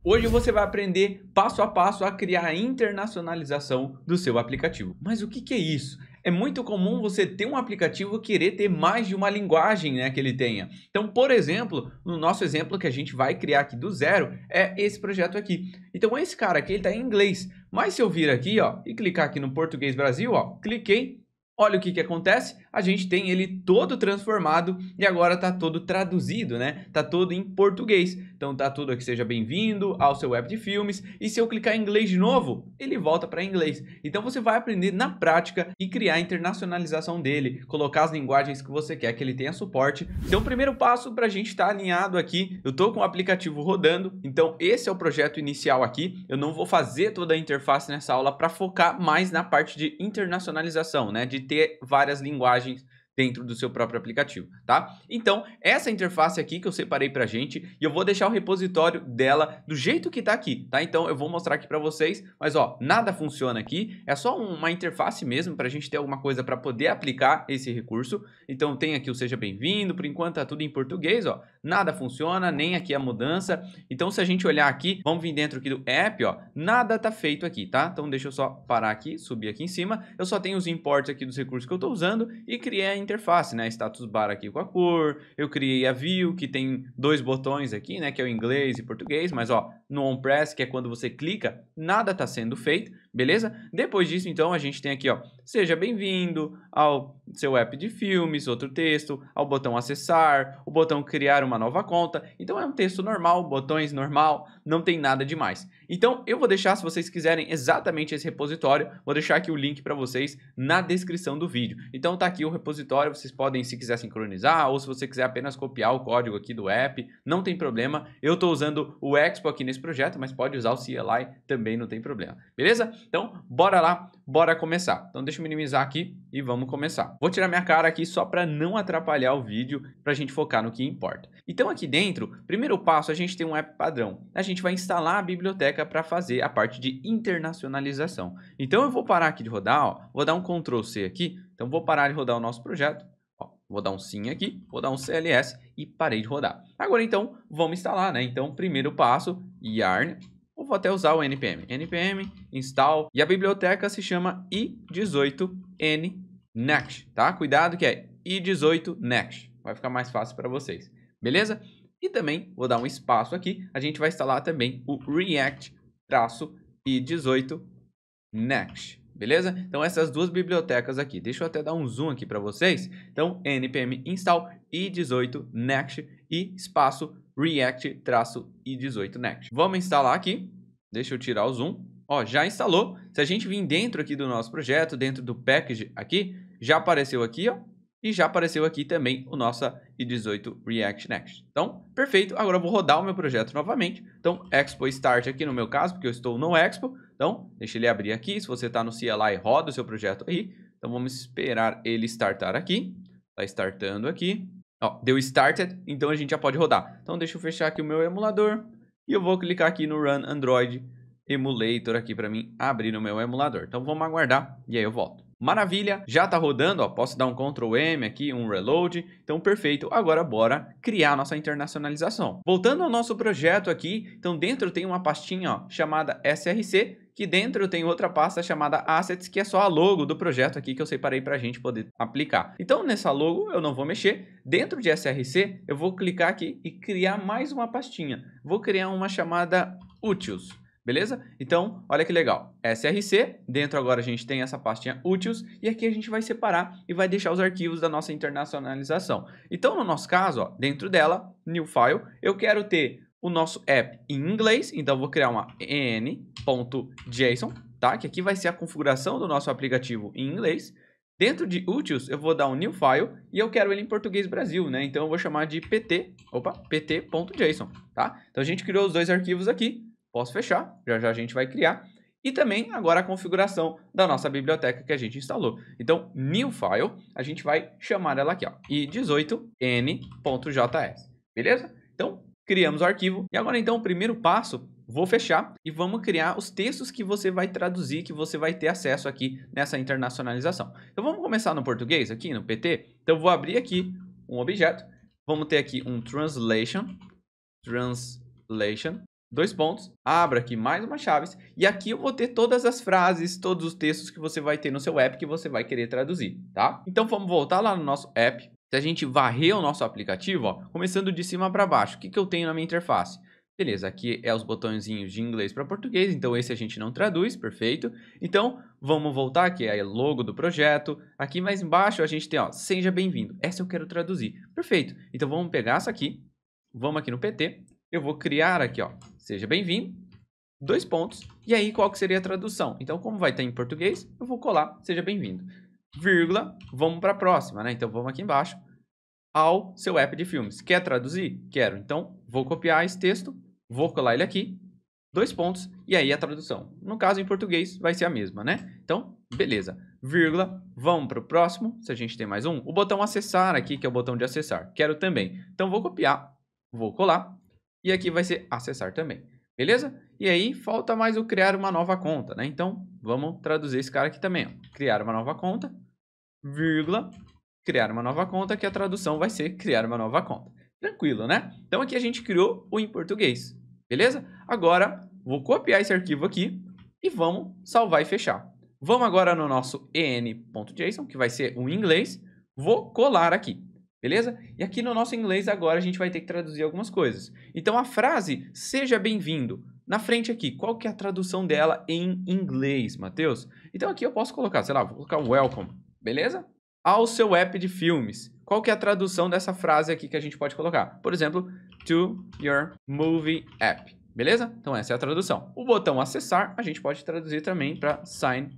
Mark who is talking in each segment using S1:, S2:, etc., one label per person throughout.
S1: Hoje você vai aprender passo a passo a criar a internacionalização do seu aplicativo. Mas o que é isso? É muito comum você ter um aplicativo querer ter mais de uma linguagem, né, que ele tenha. Então, por exemplo, no nosso exemplo que a gente vai criar aqui do zero, é esse projeto aqui. Então, esse cara aqui, ele está em inglês. Mas se eu vir aqui, ó, e clicar aqui no Português Brasil, ó, cliquei. Olha o que acontece, a gente tem ele todo transformado e agora está todo traduzido, né? Está todo em português. Então tá tudo aqui, seja bem-vindo ao seu app de filmes. E se eu clicar em inglês de novo, ele volta para inglês. Então você vai aprender na prática e criar a internacionalização dele, colocar as linguagens que você quer que ele tenha suporte. Então o primeiro passo para a gente estar alinhado aqui, eu estou com o aplicativo rodando, então esse é o projeto inicial aqui. Eu não vou fazer toda a interface nessa aula para focar mais na parte de internacionalização, né? De ter várias linguagens dentro do seu próprio aplicativo, tá? Então, essa interface aqui que eu separei pra gente, e eu vou deixar o repositório dela do jeito que tá aqui, tá? Então, eu vou mostrar aqui pra vocês, mas ó, nada funciona aqui, é só uma interface mesmo pra gente ter alguma coisa pra poder aplicar esse recurso. Então, tem aqui o Seja Bem-vindo, por enquanto tá tudo em português, ó, nada funciona, nem aqui a mudança. Então, se a gente olhar aqui, vamos vir dentro aqui do app, ó, nada tá feito aqui, tá? Então, deixa eu só parar aqui, subir aqui em cima, eu só tenho os imports aqui dos recursos que eu tô usando e criei a interface, né? Status bar aqui com a cor, eu criei a view, que tem dois botões aqui, né? Que é o inglês e português, mas ó, no on-press, que é quando você clica, nada tá sendo feito, beleza? Depois disso, então, a gente tem aqui, ó, seja bem-vindo ao seu app de filmes, outro texto, ao botão acessar, o botão criar uma nova conta. Então é um texto normal, botões normal, não tem nada demais. Então eu vou deixar, se vocês quiserem exatamente esse repositório, vou deixar aqui o link para vocês na descrição do vídeo. Então tá aqui o repositório, vocês podem, se quiser sincronizar, ou se você quiser apenas copiar o código aqui do app, não tem problema. Eu estou usando o Expo aqui nesse projeto, mas pode usar o CLI também, não tem problema. Beleza? Então bora lá, bora começar. Então deixa eu minimizar aqui e vamos começar. Vou tirar minha cara aqui só para não atrapalhar o vídeo, para a gente focar no que importa. Então aqui dentro, primeiro passo, a gente tem um app padrão. A gente vai instalar a biblioteca para fazer a parte de internacionalização. Então eu vou parar aqui de rodar, ó, vou dar um Ctrl C aqui, então vou parar de rodar o nosso projeto, ó, vou dar um sim aqui, vou dar um CLS e parei de rodar. Agora então, vamos instalar, né? Então primeiro passo, yarn, eu vou até usar o npm install, e a biblioteca se chama i18n next, tá? Cuidado que é i18 next, vai ficar mais fácil para vocês, beleza? E também vou dar um espaço aqui, a gente vai instalar também o react-i18 next, beleza? Então essas duas bibliotecas aqui, deixa eu até dar um zoom aqui para vocês. Então npm install i18 next e espaço react-i18 next. Vamos instalar aqui, deixa eu tirar o zoom. Ó, já instalou. Se a gente vir dentro aqui do nosso projeto, dentro do package aqui, já apareceu aqui, ó, e já apareceu aqui também o nosso i18 React Next. Então, perfeito. Agora eu vou rodar o meu projeto novamente. Então, Expo Start aqui no meu caso, porque eu estou no Expo. Então, deixa ele abrir aqui. Se você está no CLI, roda o seu projeto aí. Então, vamos esperar ele startar aqui. Está startando aqui. Ó, deu started, então a gente já pode rodar. Então, deixa eu fechar aqui o meu emulador. E eu vou clicar aqui no Run Android Emulator aqui para mim abrir no meu emulador. Então vamos aguardar e aí eu volto. Maravilha, já está rodando, ó, posso dar um Ctrl M aqui, um reload, então perfeito. Agora bora criar a nossa internacionalização. Voltando ao nosso projeto aqui, então dentro tem uma pastinha, ó, chamada SRC, que dentro tem outra pasta chamada Assets, que é só a logo do projeto aqui que eu separei para a gente poder aplicar. Então nessa logo eu não vou mexer, dentro de SRC eu vou clicar aqui e criar mais uma pastinha. Vou criar uma chamada Utils. Beleza? Então, olha que legal. SRC, dentro agora a gente tem essa pastinha úteis e aqui a gente vai separar e vai deixar os arquivos da nossa internacionalização. Então, no nosso caso, ó, dentro dela, New File, eu quero ter o nosso app em inglês, então vou criar uma en.json, tá? Que aqui vai ser a configuração do nosso aplicativo em inglês. Dentro de úteis, eu vou dar um New File e eu quero ele em português Brasil, né? Então, eu vou chamar de pt.json, tá? Então, a gente criou os dois arquivos aqui. Posso fechar, já já a gente vai criar. E também agora a configuração da nossa biblioteca que a gente instalou. Então, new file, a gente vai chamar ela aqui, ó, i18n.js. Beleza? Então, criamos o arquivo. E agora, então, o primeiro passo, vou fechar e vamos criar os textos que você vai traduzir, que você vai ter acesso aqui nessa internacionalização. Então, vamos começar no português aqui, no PT. Então, vou abrir aqui um objeto. Vamos ter aqui um translation. dois pontos, abra aqui mais uma chaves, e aqui eu vou ter todas as frases, todos os textos que você vai ter no seu app que você vai querer traduzir, tá? Então vamos voltar lá no nosso app. Se a gente varrer o nosso aplicativo, ó, começando de cima para baixo, o que eu tenho na minha interface? Beleza, aqui é os botõezinhos de inglês para português, então esse a gente não traduz, perfeito. Então, vamos voltar aqui, é o logo do projeto. Aqui mais embaixo a gente tem, ó, seja bem-vindo. Essa eu quero traduzir, perfeito. Então, vamos pegar essa aqui, vamos aqui no PT, eu vou criar aqui, ó, seja bem-vindo, dois pontos, e aí qual que seria a tradução? Então, como vai estar em português, eu vou colar, seja bem-vindo. Vírgula, vamos para a próxima, né? Então, vamos aqui embaixo, ao seu app de filmes. Quer traduzir? Quero. Então, vou copiar esse texto, vou colar ele aqui, dois pontos, e aí a tradução. No caso, em português, vai ser a mesma, né? Então, beleza. Vírgula, vamos para o próximo, se a gente tem mais um. O botão acessar aqui, que é o botão de acessar. Quero também. Então, vou copiar, vou colar, e aqui vai ser acessar também. Beleza? E aí, falta mais o criar uma nova conta, né? Então, vamos traduzir esse cara aqui também, ó. Criar uma nova conta, vírgula, criar uma nova conta, que a tradução vai ser criar uma nova conta. Tranquilo, né? Então, aqui a gente criou o em português. Beleza? Agora, vou copiar esse arquivo aqui e vamos salvar e fechar. Vamos agora no nosso en.json, que vai ser o inglês. Vou colar aqui. Beleza? E aqui no nosso inglês agora a gente vai ter que traduzir algumas coisas. Então, a frase seja bem-vindo, na frente aqui, qual que é a tradução dela em inglês, Matheus? Então, aqui eu posso colocar, sei lá, vou colocar welcome, beleza? Ao seu app de filmes. Qual que é a tradução dessa frase aqui que a gente pode colocar? Por exemplo, to your movie app. Beleza? Então, essa é a tradução. O botão acessar, a gente pode traduzir também para sign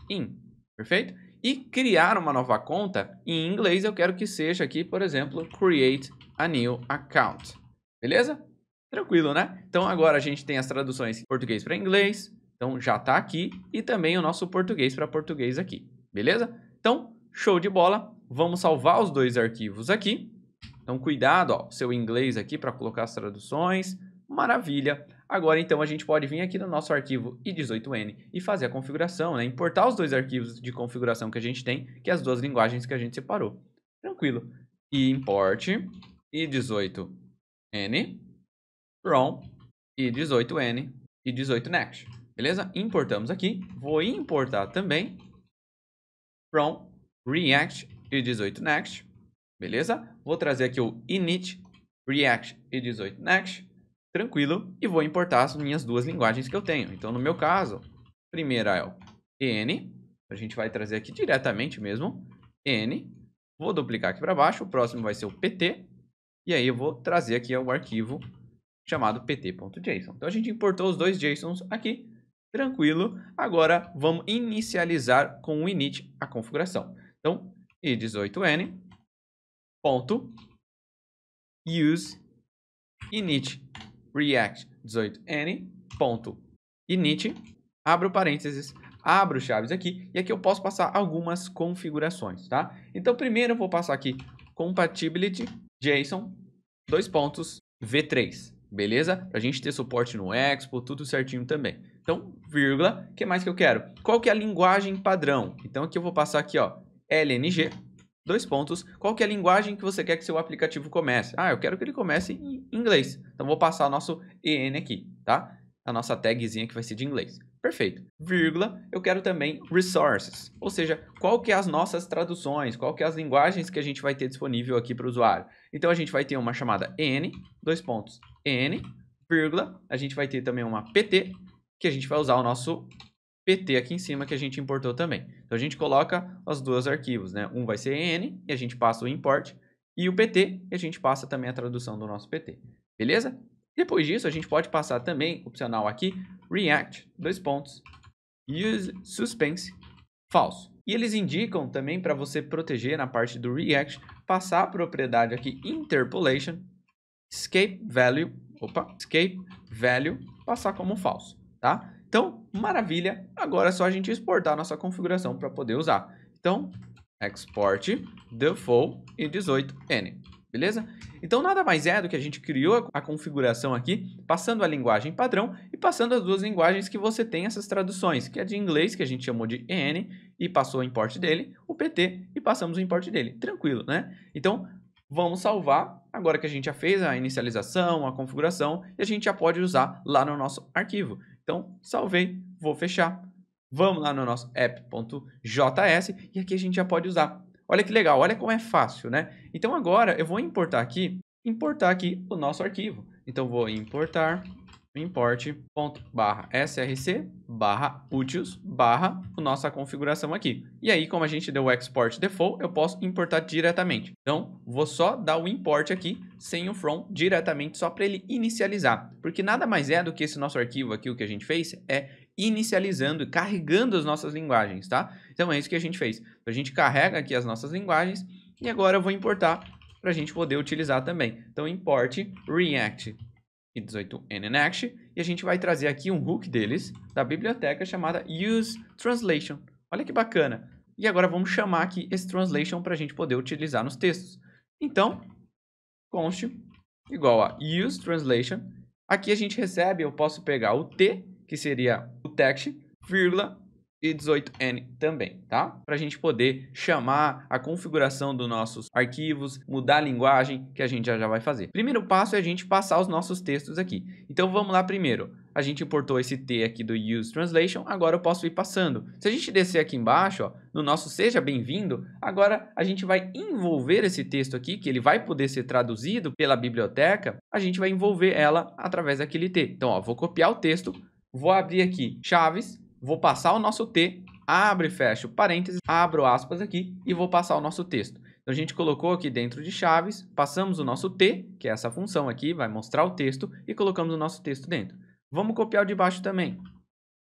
S1: in. Perfeito? E criar uma nova conta, em inglês eu quero que seja aqui, por exemplo, create a new account. Beleza? Tranquilo, né? Então, agora a gente tem as traduções português para inglês. Então, já está aqui. E também o nosso português para português aqui. Beleza? Então, show de bola. Vamos salvar os dois arquivos aqui. Então, cuidado, ó, seu inglês aqui para colocar as traduções. Maravilha. Agora, então, a gente pode vir aqui no nosso arquivo i18n e fazer a configuração, né? Importar os dois arquivos de configuração que a gente tem, que é as duas linguagens que a gente separou. Tranquilo. E import i18n from i18n e 18next. Beleza? Importamos aqui. Vou importar também from React i18next. Beleza? Vou trazer aqui o init React i18next. Tranquilo. E vou importar as minhas duas linguagens que eu tenho. Então, no meu caso, a primeira é o en. A gente vai trazer aqui diretamente mesmo. En. Vou duplicar aqui para baixo. O próximo vai ser o pt. E aí eu vou trazer aqui o arquivo chamado pt.json. Então, a gente importou os dois JSONs aqui. Tranquilo. Agora, vamos inicializar com o init a configuração. Então, i18n ponto use init react 18n ponto init, abro parênteses, abro chaves aqui, e aqui eu posso passar algumas configurações, tá? Então, primeiro eu vou passar aqui compatibility JSON, dois pontos, v3, beleza? Pra gente ter suporte no Expo, tudo certinho também. Então, vírgula, o que mais que eu quero? Qual que é a linguagem padrão? Então, aqui eu vou passar aqui, ó, LNG, dois pontos, qual que é a linguagem que você quer que seu aplicativo comece? Ah, eu quero que ele comece em inglês. Então, vou passar o nosso EN aqui, tá? A nossa tagzinha que vai ser de inglês. Perfeito. Vírgula, eu quero também resources, ou seja, qual que é as nossas traduções, qual que é as linguagens que a gente vai ter disponível aqui para o usuário. Então, a gente vai ter uma chamada EN, dois pontos, EN, vírgula, a gente vai ter também uma PT, que a gente vai usar o nosso PT aqui em cima que a gente importou também. Então, a gente coloca os dois arquivos, né? Um vai ser EN e a gente passa o import, e o PT e a gente passa também a tradução do nosso PT. Beleza? Depois disso, a gente pode passar também, opcional aqui, React, dois pontos, use suspense, falso. E eles indicam também para você proteger na parte do React, passar a propriedade aqui, interpolation, escape value, passar como falso, tá? Então, maravilha. Agora é só a gente exportar a nossa configuração para poder usar. Então, export default i18n. Beleza? Então, nada mais é do que a gente criou a configuração aqui, passando a linguagem padrão e passando as duas linguagens que você tem essas traduções, que é de inglês, que a gente chamou de EN, e passou o import dele, o PT, e passamos o import dele. Tranquilo, né? Então, Vamos salvar, agora que a gente já fez a inicialização, a configuração, e a gente já pode usar lá no nosso arquivo. Então, salvei, vou fechar. Vamos lá no nosso app.js e aqui a gente já pode usar. Olha que legal, olha como é fácil, né? Então agora eu vou importar aqui o nosso arquivo. Então vou importar import.src/utils/ a nossa configuração aqui. E aí, como a gente deu o export default, eu posso importar diretamente. Então, vou só dar o import aqui, sem o from, diretamente, só para ele inicializar. Porque nada mais é do que esse nosso arquivo aqui, o que a gente fez, é inicializando e carregando as nossas linguagens, tá? Então, é isso que a gente fez. A gente carrega aqui as nossas linguagens e agora eu vou importar para a gente poder utilizar também. Então, import React e18n Next, e a gente vai trazer aqui um hook deles, da biblioteca chamada useTranslation. Olha que bacana. E agora vamos chamar aqui esse translation para a gente poder utilizar nos textos. Então, const igual a useTranslation. Aqui a gente recebe, eu posso pegar o T, que seria o text, vírgula, e 18n também, tá? Para a gente poder chamar a configuração dos nossos arquivos, mudar a linguagem, que a gente já vai fazer. Primeiro passo é a gente passar os nossos textos aqui. Então vamos lá primeiro. A gente importou esse T aqui do useTranslation, agora eu posso ir passando. Se a gente descer aqui embaixo, ó, no nosso seja bem-vindo, agora a gente vai envolver esse texto aqui, que ele vai poder ser traduzido pela biblioteca, a gente vai envolver ela através daquele T. Então, ó, vou copiar o texto, vou abrir aqui chaves, vou passar o nosso T, abro e fecho parênteses, abro aspas aqui e vou passar o nosso texto. Então, a gente colocou aqui dentro de chaves, passamos o nosso T, que é essa função aqui, vai mostrar o texto, e colocamos o nosso texto dentro. Vamos copiar o de baixo também.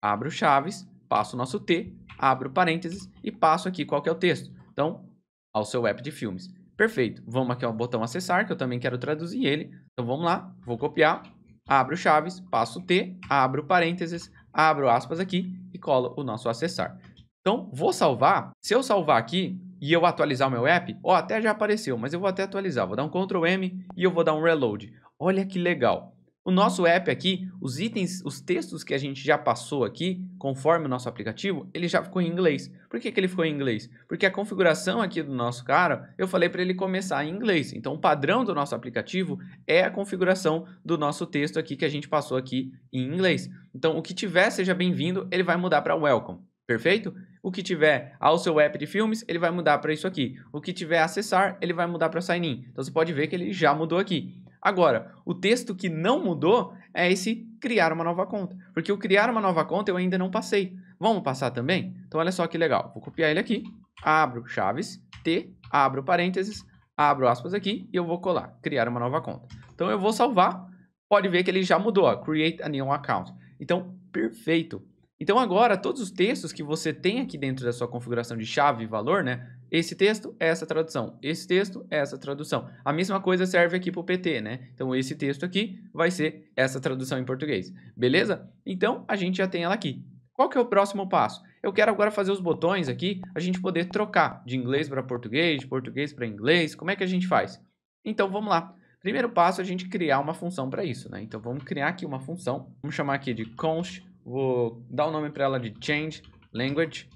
S1: Abro chaves, passo o nosso T, abro parênteses e passo aqui qual que é o texto. Então, ao seu app de filmes. Perfeito. Vamos aqui ao botão acessar, que eu também quero traduzir ele. Então, vamos lá, vou copiar, abro chaves, passo o T, abro parênteses, abro aspas aqui e colo o nosso acessar. Então, vou salvar. Se eu salvar aqui e eu atualizar o meu app, ó, até já apareceu, mas eu vou até atualizar. Vou dar um Ctrl M e eu vou dar um Reload. Olha que legal. O nosso app aqui, os itens, os textos que a gente já passou aqui, conforme o nosso aplicativo, ele já ficou em inglês. Por que ele ficou em inglês? Porque a configuração aqui do nosso cara, eu falei para ele começar em inglês. Então, o padrão do nosso aplicativo é a configuração do nosso texto aqui que a gente passou aqui em inglês. Então, o que tiver, seja bem-vindo, ele vai mudar para welcome. Perfeito? O que tiver ao seu app de filmes, ele vai mudar para isso aqui. O que tiver acessar, ele vai mudar para sign in. Então, você pode ver que ele já mudou aqui. Agora, o texto que não mudou é esse criar uma nova conta. Porque o criar uma nova conta eu ainda não passei. Vamos passar também? Então, olha só que legal. Vou copiar ele aqui. Abro chaves, T, abro parênteses, abro aspas aqui e eu vou colar. Criar uma nova conta. Então, eu vou salvar. Pode ver que ele já mudou. Ó, create a new account. Então, perfeito. Então, agora, todos os textos que você tem aqui dentro da sua configuração de chave e valor, né? Esse texto é essa tradução, esse texto é essa tradução. A mesma coisa serve aqui para o PT, né? Então, esse texto aqui vai ser essa tradução em português. Beleza? Então, a gente já tem ela aqui. Qual que é o próximo passo? Eu quero agora fazer os botões aqui, a gente poder trocar de inglês para português, de português para inglês. Como é que a gente faz? Então, vamos lá. Primeiro passo, a gente criar uma função para isso, né? Então, vamos criar aqui uma função. Vamos chamar aqui de const. Vou dar o nome para ela de change language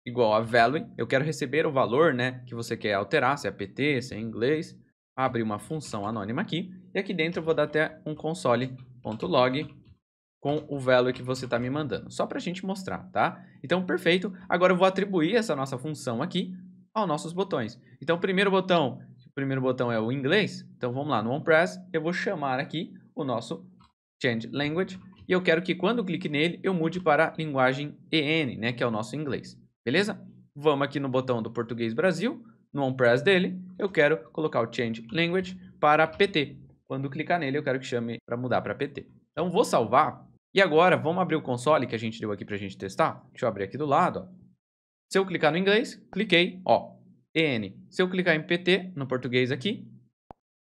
S1: igual a value. Eu quero receber o valor, né, que você quer alterar, se é PT, se é inglês. Abrir uma função anônima aqui. E aqui dentro eu vou dar até um console.log com o value que você está me mandando. Só para a gente mostrar, tá? Então, perfeito. Agora eu vou atribuir essa nossa função aqui aos nossos botões. Então, o primeiro botão é o inglês. Então, vamos lá no OnPress. Eu vou chamar aqui o nosso change language. E eu quero que quando eu clique nele, eu mude para a linguagem EN, né, que é o nosso inglês. Beleza? Vamos aqui no botão do Português Brasil, no OnPress dele, eu quero colocar o Change Language para PT. Quando clicar nele, eu quero que chame para mudar para PT. Então, vou salvar. E agora, vamos abrir o console que a gente deu aqui para a gente testar. Deixa eu abrir aqui do lado. Ó. Se eu clicar no inglês, cliquei, ó, EN. Se eu clicar em PT, no português aqui,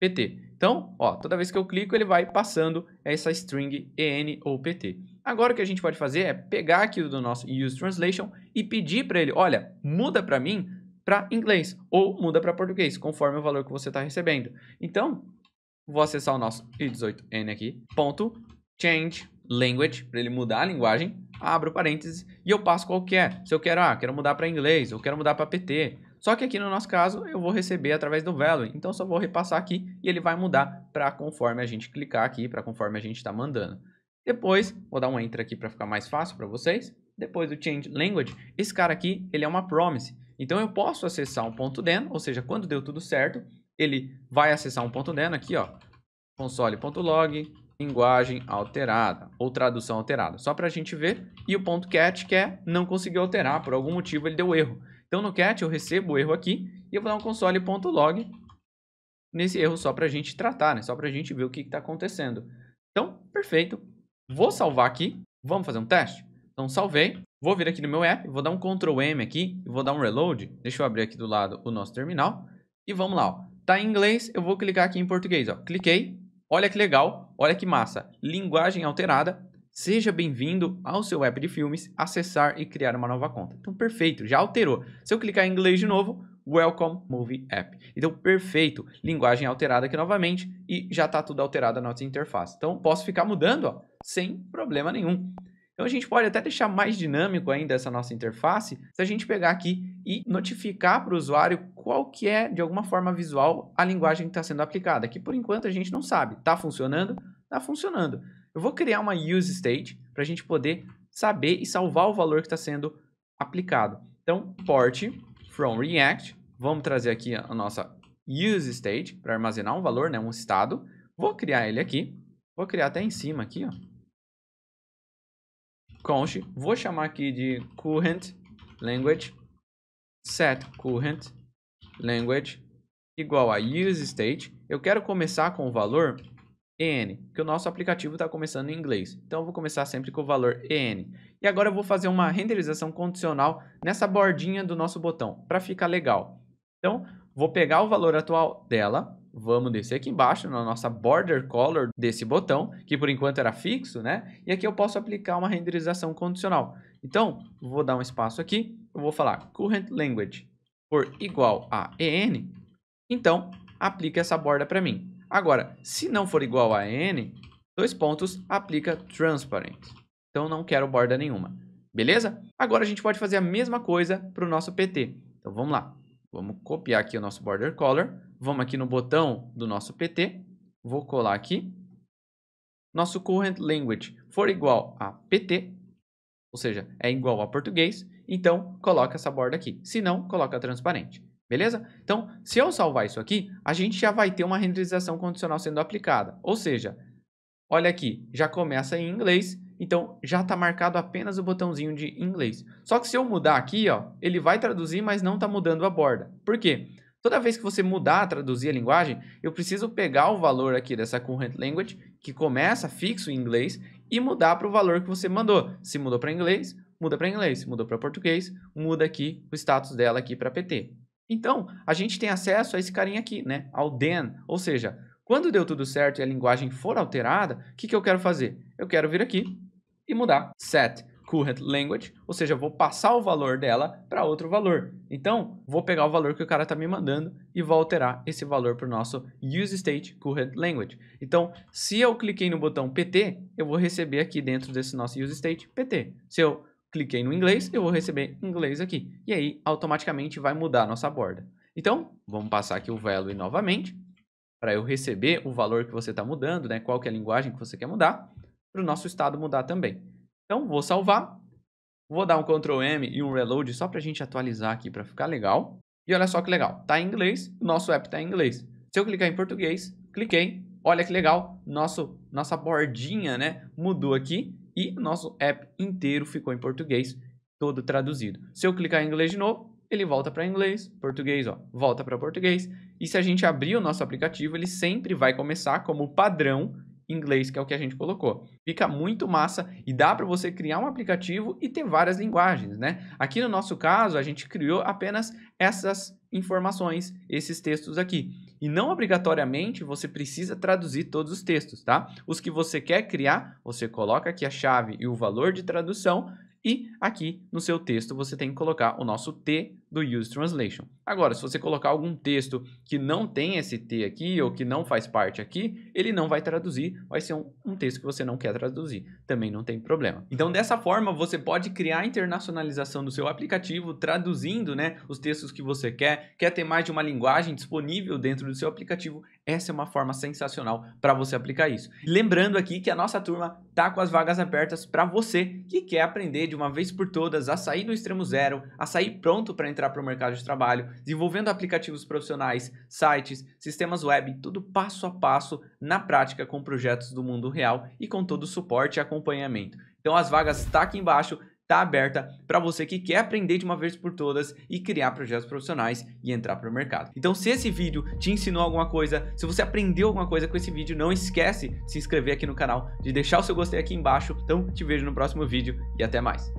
S1: PT. Então, ó, toda vez que eu clico, ele vai passando essa string EN ou PT. Agora, o que a gente pode fazer é pegar aqui do nosso useTranslation e pedir para ele, olha, muda para mim para inglês ou muda para português, conforme o valor que você está recebendo. Então, vou acessar o nosso i18n aqui, ponto, change language, para ele mudar a linguagem, abro parênteses e eu passo qual que é. Se eu quero, quero mudar para inglês, eu quero mudar para PT. Só que aqui no nosso caso eu vou receber através do value, então só vou repassar aqui e ele vai mudar para conforme a gente clicar aqui, para conforme a gente está mandando. Depois, vou dar um enter aqui para ficar mais fácil para vocês. Depois do change language, esse cara aqui, ele é uma promise. Então eu posso acessar um ponto .den, ou seja, quando deu tudo certo, ele vai acessar um ponto .den aqui, ó, console.log, linguagem alterada, ou tradução alterada, só para a gente ver. E o ponto .cat, que é não conseguiu alterar, por algum motivo ele deu erro. Então no cat eu recebo o erro aqui, e eu vou dar um console.log nesse erro só para a gente tratar, né? Só para a gente ver o que está acontecendo. Então, perfeito. Vou salvar aqui, vamos fazer um teste? Então salvei, vou vir aqui no meu app, vou dar um Ctrl M aqui, vou dar um reload, deixa eu abrir aqui do lado o nosso terminal, e vamos lá, ó. Tá em inglês, eu vou clicar aqui em português, ó. Cliquei, olha que legal, olha que massa, linguagem alterada, seja bem-vindo ao seu app de filmes, acessar e criar uma nova conta. Então perfeito, já alterou. Se eu clicar em inglês de novo, Welcome Movie App. Então perfeito, linguagem alterada aqui novamente e já está tudo alterado a nossa interface. Então posso ficar mudando, ó, sem problema nenhum. Então a gente pode até deixar mais dinâmico ainda essa nossa interface se a gente pegar aqui e notificar para o usuário qual que é, de alguma forma visual, a linguagem que está sendo aplicada. Que por enquanto a gente não sabe. Está funcionando? Está funcionando. Eu vou criar uma use state para a gente poder saber e salvar o valor que está sendo aplicado. Então, port from React. Vamos trazer aqui a nossa use state para armazenar um valor, né, um estado. Vou criar ele aqui. Vou criar até em cima aqui, ó. Const, vou chamar aqui de current language, set current language igual a use state. Eu quero começar com o valor EN, porque o nosso aplicativo está começando em inglês. Então eu vou começar sempre com o valor EN. E agora eu vou fazer uma renderização condicional nessa bordinha do nosso botão, para ficar legal. Então, vou pegar o valor atual dela, vamos descer aqui embaixo na nossa border color desse botão, que por enquanto era fixo, né? E aqui eu posso aplicar uma renderização condicional. Então, vou dar um espaço aqui, eu vou falar current language for igual a EN, então aplica essa borda para mim. Agora, se não for igual a EN, dois pontos, aplica transparent. Então, não quero borda nenhuma. Beleza? Agora a gente pode fazer a mesma coisa para o nosso PT. Então, vamos lá. Vamos copiar aqui o nosso border color. Vamos aqui no botão do nosso PT. Vou colar aqui. Nosso current language for igual a PT, ou seja, é igual a português. Então, coloca essa borda aqui. Se não, coloca transparente. Beleza? Então, se eu salvar isso aqui, a gente já vai ter uma renderização condicional sendo aplicada. Ou seja, olha aqui, já começa em inglês. Então, já está marcado apenas o botãozinho de inglês. Só que se eu mudar aqui, ó, ele vai traduzir, mas não está mudando a borda. Por quê? Toda vez que você mudar, traduzir a linguagem, eu preciso pegar o valor aqui dessa current language, que começa fixo em inglês, e mudar para o valor que você mandou. Se mudou para inglês, muda para inglês. Se mudou para português, muda aqui o status dela aqui para PT. Então, a gente tem acesso a esse carinha aqui, né? Ao then, ou seja, quando deu tudo certo e a linguagem for alterada, o que eu quero fazer? Eu quero vir aqui e mudar set current language, ou seja, vou passar o valor dela para outro valor. Então, vou pegar o valor que o cara está me mandando e vou alterar esse valor para o nosso use state current language. Então, se eu cliquei no botão PT, eu vou receber aqui dentro desse nosso use state PT. Se eu cliquei no inglês, eu vou receber inglês aqui. E aí, automaticamente, vai mudar a nossa borda. Então, vamos passar aqui o value novamente, para eu receber o valor que você está mudando, né? Qual que é a linguagem que você quer mudar, para o nosso estado mudar também. Então, vou salvar, vou dar um Ctrl M e um Reload só para a gente atualizar aqui para ficar legal. E olha só que legal, está em inglês, nosso app está em inglês. Se eu clicar em português, cliquei, olha que legal, nossa bordinha, né, mudou aqui e nosso app inteiro ficou em português, todo traduzido. Se eu clicar em inglês de novo, ele volta para inglês, português, ó, volta para português. E se a gente abrir o nosso aplicativo, ele sempre vai começar como padrão inglês, que é o que a gente colocou. Fica muito massa e dá para você criar um aplicativo e ter várias linguagens, né? Aqui no nosso caso, a gente criou apenas essas informações, esses textos aqui. E não obrigatoriamente você precisa traduzir todos os textos, tá? Os que você quer criar, você coloca aqui a chave e o valor de tradução e aqui no seu texto você tem que colocar o nosso T do Use Translation. Agora, se você colocar algum texto que não tem esse T aqui ou que não faz parte aqui, ele não vai traduzir, vai ser um texto que você não quer traduzir, também não tem problema. Então, dessa forma, você pode criar a internacionalização do seu aplicativo, traduzindo, né, os textos que você quer ter mais de uma linguagem disponível dentro do seu aplicativo. Essa é uma forma sensacional para você aplicar isso. Lembrando aqui que a nossa turma tá com as vagas abertas para você que quer aprender de uma vez por todas a sair do extremo zero, a sair pronto para entrar para o mercado de trabalho, desenvolvendo aplicativos profissionais, sites, sistemas web, tudo passo a passo na prática com projetos do mundo real e com todo o suporte e acompanhamento. Então as vagas estão aqui embaixo, está aberta para você que quer aprender de uma vez por todas e criar projetos profissionais e entrar para o mercado. Então se esse vídeo te ensinou alguma coisa, se você aprendeu alguma coisa com esse vídeo, não esquece de se inscrever aqui no canal, de deixar o seu gostei aqui embaixo. Então te vejo no próximo vídeo e até mais.